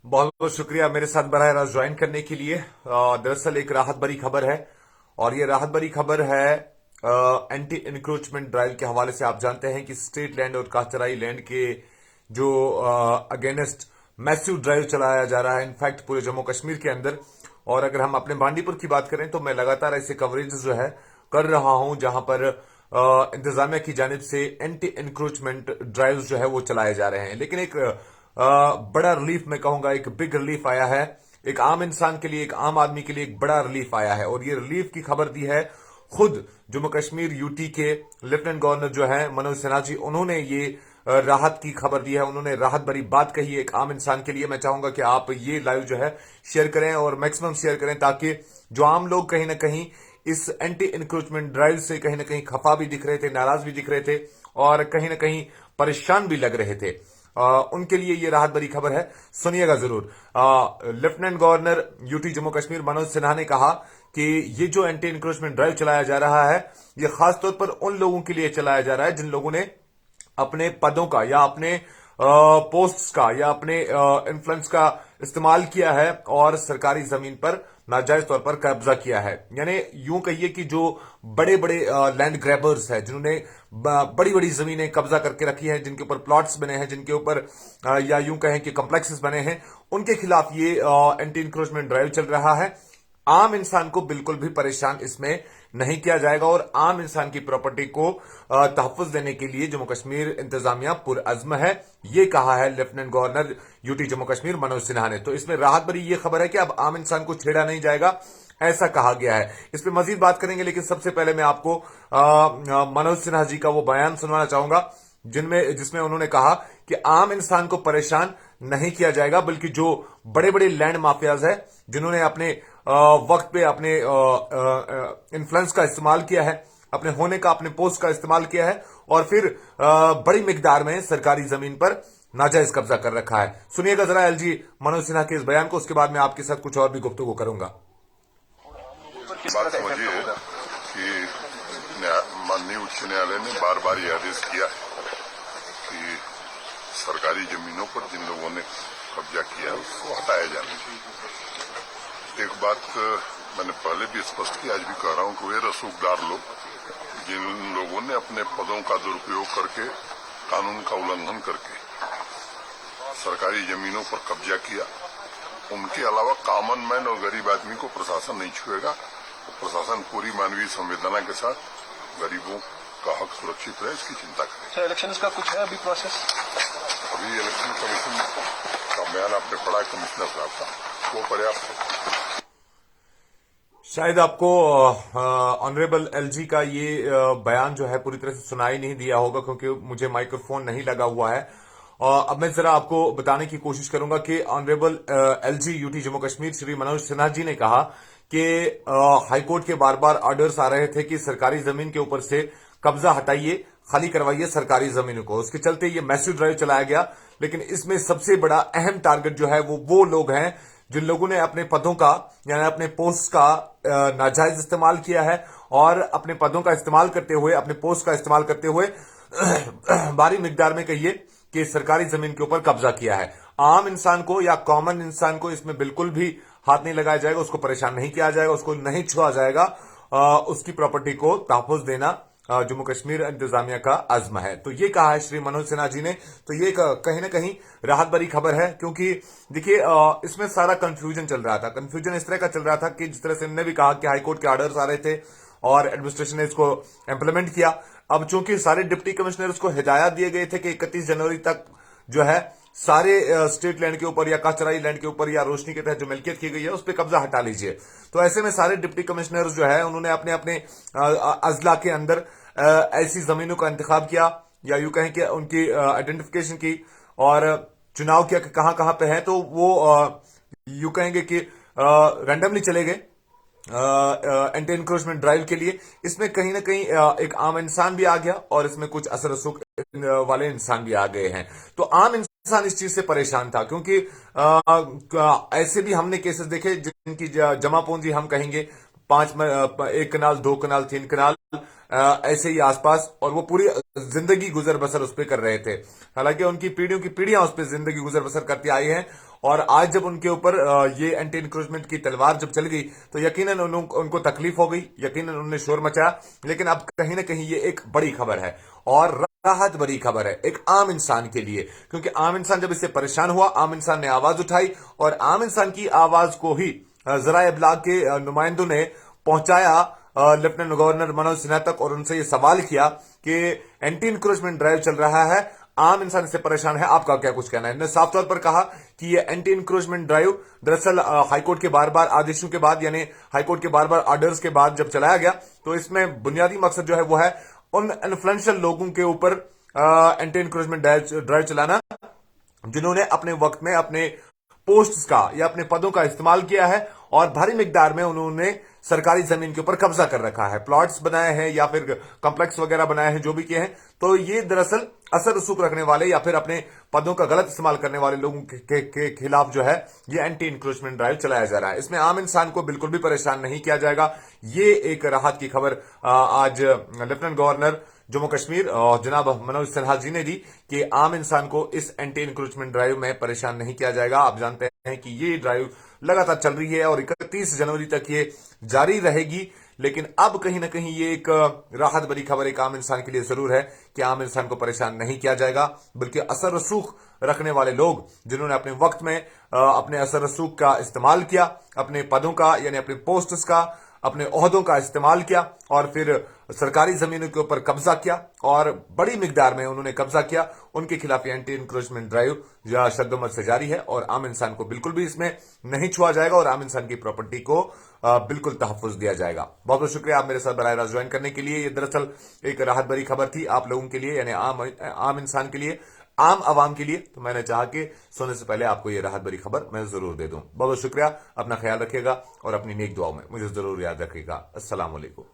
बहुत बहुत शुक्रिया मेरे साथ बराह रास्त ज्वाइन करने के लिए। दरअसल एक राहत भरी खबर है और ये राहत भरी खबर है एंटी इंक्रोचमेंट ड्राइव के हवाले से। आप जानते हैं कि स्टेट लैंड और काश्तराई लैंड के जो अगेंस्ट मैसिव ड्राइव चलाया जा रहा है, इनफैक्ट पूरे जम्मू कश्मीर के अंदर। और अगर हम अपने बांडीपुर की बात करें तो मैं लगातार ऐसे कवरेज जो है कर रहा हूं जहां पर इंतजामिया की जानिब से एंटी इंक्रोचमेंट ड्राइव जो है वो चलाए जा रहे हैं। लेकिन एक बड़ा रिलीफ, मैं कहूंगा एक बिग रिलीफ आया है। एक आम इंसान के लिए, एक आम आदमी के लिए एक बड़ा रिलीफ आया है और ये रिलीफ की खबर दी है खुद जम्मू कश्मीर यूटी के लेफ्टिनेंट गवर्नर जो है मनोज सिन्हा जी। उन्होंने ये राहत की खबर दी है, उन्होंने राहत भरी बात कही है एक आम इंसान के लिए। मैं चाहूंगा कि आप ये लाइव जो है शेयर करें और मैक्सिमम शेयर करें ताकि जो आम लोग कहीं ना कहीं इस एंटी इंक्रोचमेंट ड्राइव से कहीं ना कहीं खफा भी दिख रहे थे, नाराज भी दिख रहे थे और कहीं ना कहीं परेशान भी लग रहे थे, उनके लिए ये राहत भरी खबर है। सुनिएगा जरूर। Lieutenant governor UT Jammu Kashmir Manoj Sinha ने कहा कि ये जो एंटी इंक्रोचमेंट ड्राइव चलाया जा रहा है ये खासतौर पर उन लोगों के लिए चलाया जा रहा है जिन लोगों ने अपने पदों का या अपने पोस्ट्स का या अपने इन्फ्लुएंस का इस्तेमाल किया है और सरकारी जमीन पर नाजायज तौर पर कब्जा किया है। यानी यूं कहिए कि जो बड़े बड़े लैंड ग्रैबर्स हैं, जिन्होंने बड़ी बड़ी जमीनें कब्जा करके रखी हैं, जिनके ऊपर प्लॉट्स बने हैं, जिनके ऊपर या यूं कहें कि कॉम्प्लेक्सेस बने हैं, उनके खिलाफ ये एंटी इंक्रोचमेंट ड्राइव चल रहा है। आम इंसान को बिल्कुल भी परेशान इसमें नहीं किया जाएगा और आम इंसान की प्रॉपर्टी को तहफ्फुज देने के लिए जम्मू कश्मीर इंतजामिया पुरअज़्म है, ये कहा है lieutenant governor UT Jammu Kashmir Manoj Sinha ने। तो इसमें राहत भरी ये खबर है कि अब आम इंसान को छेड़ा नहीं जाएगा, ऐसा कहा गया है। इस पर मजीद बात करेंगे, लेकिन सबसे पहले मैं आपको मनोज सिन्हा जी का वो बयान सुनवाना चाहूंगा जिसमें उन्होंने कहा कि आम इंसान को परेशान नहीं किया जाएगा, बल्कि जो बड़े बड़े लैंड माफियाज है जिन्होंने अपने वक्त पे अपने इन्फ्लुएंस का इस्तेमाल किया है, अपने होने का, अपने पोस्ट का इस्तेमाल किया है और फिर बड़ी मिकदार में सरकारी जमीन पर नाजायज कब्जा कर रखा है। सुनिएगा जरा एलजी मनोज सिन्हा के इस बयान को, उसके बाद मैं आपके साथ कुछ और भी गुफ्तगू करूंगा। बात समझिए कि माननीय उच्च न्यायालय ने बार बार यह आदेश किया है कि सरकारी जमीनों पर जिन लोगों ने कब्जा किया है उसको हटाया जाना चाहिए। एक बात मैंने पहले भी स्पष्ट की, आज भी कह रहा हूं कि वे रसूखदार लोग जिन लोगों ने अपने पदों का दुरुपयोग करके, कानून का उल्लंघन करके सरकारी जमीनों पर कब्जा किया, उनके अलावा कॉमन मैन और गरीब आदमी को प्रशासन नहीं छुएगा। प्रशासन पूरी मानवीय संवेदना के साथ गरीबों का हक सुरक्षित रहे, इसकी चिंता करें। सर, इलेक्शन का कुछ है अभी प्रोसेस? अभी इलेक्शन कमीशन का बयान आपने पढ़ा कमिश्नर साहब का, वो पर्याप्त है। शायद आपको ऑनरेबल एलजी का ये बयान जो है पूरी तरह से सुनाई नहीं दिया होगा क्योंकि मुझे माइक्रोफोन नहीं लगा हुआ है। अब मैं जरा आपको बताने की कोशिश करूंगा कि honourable LG UT Jammu Kashmir Shri Manoj Sinha ji ने कहा कि हाईकोर्ट के बार बार ऑर्डर्स आ रहे थे कि सरकारी जमीन के ऊपर से कब्जा हटाइए, खाली करवाइए सरकारी जमीनों को। उसके चलते ये मैसिव ड्राइव चलाया गया। लेकिन इसमें सबसे बड़ा अहम टारगेट जो है वो लोग हैं जिन लोगों ने अपने पदों का यानी अपने पोस्ट का नाजायज इस्तेमाल किया है और अपने पदों का इस्तेमाल करते हुए, अपने पोस्ट का इस्तेमाल करते हुए भारी मिकदार में कहिए कि सरकारी जमीन के ऊपर कब्जा किया है। आम इंसान को या कॉमन इंसान को इसमें बिल्कुल भी हाथ नहीं लगाया जाएगा, उसको परेशान नहीं किया जाएगा, उसको नहीं छुआ जाएगा। उसकी प्रॉपर्टी को तहफ्फुज देना जम्मू कश्मीर इंतजामिया का अज़्म है। तो ये कहा है श्री मनोज सिन्हा जी ने। तो ये कहीं ना कहीं राहत भरी खबर है क्योंकि देखिए इसमें सारा कंफ्यूजन चल रहा था। कंफ्यूजन इस तरह का चल रहा था कि जिस तरह से इन्होंने भी कहा कि हाईकोर्ट के ऑर्डर्स आ रहे थे और एडमिनिस्ट्रेशन ने इसको इंप्लीमेंट किया। अब चूंकि सारे डिप्टी कमिश्नर्स को हिदायत दिए गए थे कि 31 जनवरी तक जो है सारे स्टेट लैंड के ऊपर या काचराई लैंड के ऊपर या रोशनी के तहत जो मिल्कियत की गई है उस पर कब्जा हटा लीजिए। तो ऐसे में सारे डिप्टी कमिश्नर्स जो है उन्होंने अपने अपने अजला के अंदर ऐसी जमीनों का इंतखाब किया या यूं कहें कि उनकी आइडेंटिफिकेशन की और चुनाव किया कि कहां कहां पे है। तो वो यूं कहेंगे कि रैंडमली चले गए एंटी इंक्रोचमेंट ड्राइव के लिए। इसमें कहीं ना कहीं एक आम इंसान भी आ गया और इसमें कुछ असर रसूख वाले इंसान भी आ गए हैं। तो आम इंसान इस चीज से परेशान था क्योंकि ऐसे भी हमने केसेस देखे जिनकी जमा पूंजी हम कहेंगे 1 कनाल, 2 कनाल, 3 कनाल ऐसे ही आसपास, और वो पूरी जिंदगी गुजर बसर उस पर कर रहे थे। हालांकि उनकी पीढ़ियों की पीढ़ियां उस पर जिंदगी गुजर बसर करती आई हैं, और आज जब उनके ऊपर ये एंटी इंक्रोचमेंट की तलवार जब चल गई तो यकीनन उनको तकलीफ हो गई, यकीनन उन्होंने शोर मचाया। लेकिन अब कहीं ना कहीं ये एक बड़ी खबर है और राहत भरी खबर है एक आम इंसान के लिए, क्योंकि आम इंसान जब इससे परेशान हुआ, आम इंसान ने आवाज उठाई, और आम इंसान की आवाज को ही जराए इब्लाग के नुमाइंदों ने पहुंचाया लेफ्टिनेंट गवर्नर मनोज सिन्हा तक, और उनसे ये सवाल किया कि एंटी इंक्रोचमेंट ड्राइव चल रहा है, आम इंसान इससे परेशान है, आपका क्या कुछ कहना है। इन्होंने साफ तौर पर कहा कि ये एंटी इंक्रोचमेंट ड्राइव दरअसल हाईकोर्ट के बार बार आदेशों के बाद, यानी हाईकोर्ट के बार बार ऑर्डर्स के बाद जब चलाया गया, तो इसमें बुनियादी मकसद जो है वो है उन इन्फ्लुएंशियल लोगों के ऊपर एंटी इंक्रोचमेंट ड्राइव चलाना जिन्होंने अपने वक्त में अपने पोस्ट्स का या अपने पदों का इस्तेमाल किया है, और भारी मिकदार में उन्होंने सरकारी जमीन के ऊपर कब्जा कर रखा है, प्लॉट्स बनाए हैं या फिर कॉम्प्लेक्स वगैरह बनाए हैं, जो भी किए हैं। तो ये दरअसल असर रसूख रखने वाले या फिर अपने पदों का गलत इस्तेमाल करने वाले लोगों के खिलाफ जो है ये एंटी इंक्रोचमेंट ड्राइव चलाया जा रहा है। इसमें आम इंसान को बिल्कुल भी परेशान नहीं किया जाएगा। ये एक राहत की खबर आज लेफ्टिनेंट गवर्नर जम्मू कश्मीर और जनाब मनोज सिन्हा जी ने दी कि आम इंसान को इस एंटी इंक्रोचमेंट ड्राइव में परेशान नहीं किया जाएगा। आप जानते हैं कि ये ड्राइव लगातार चल रही है और 31 जनवरी तक ये जारी रहेगी, लेकिन अब कहीं ना कहीं ये एक राहत भरी खबर एक आम इंसान के लिए जरूर है कि आम इंसान को परेशान नहीं किया जाएगा, बल्कि असर रसूख रखने वाले लोग जिन्होंने अपने वक्त में अपने असर रसूख का इस्तेमाल किया, अपने पदों का यानी अपने पोस्ट्स का, अपने ओहदों का इस्तेमाल किया, और फिर सरकारी जमीनों के ऊपर कब्जा किया और बड़ी मिकदार में उन्होंने कब्जा किया, उनके खिलाफ एंटी इंक्रोचमेंट ड्राइव या शद्दोमत से जारी है, और आम इंसान को बिल्कुल भी इसमें नहीं छुआ जाएगा और आम इंसान की प्रॉपर्टी को बिल्कुल तहफ्फुज दिया जाएगा। बहुत बहुत शुक्रिया आप मेरे साथ बराह रास्त ज्वाइन करने के लिए। ये दरअसल एक राहत भरी खबर थी आप लोगों के लिए, यानी आम इंसान के लिए, आम आवाम के लिए। तो मैंने चाहा कि सोने से पहले आपको ये राहत भरी खबर मैं जरूर दे दूं। बहुत बहुत शुक्रिया, अपना ख्याल रखिएगा और अपनी नेक दुआओं में मुझे जरूर याद रखिएगा। अस्सलाम वालेकुम।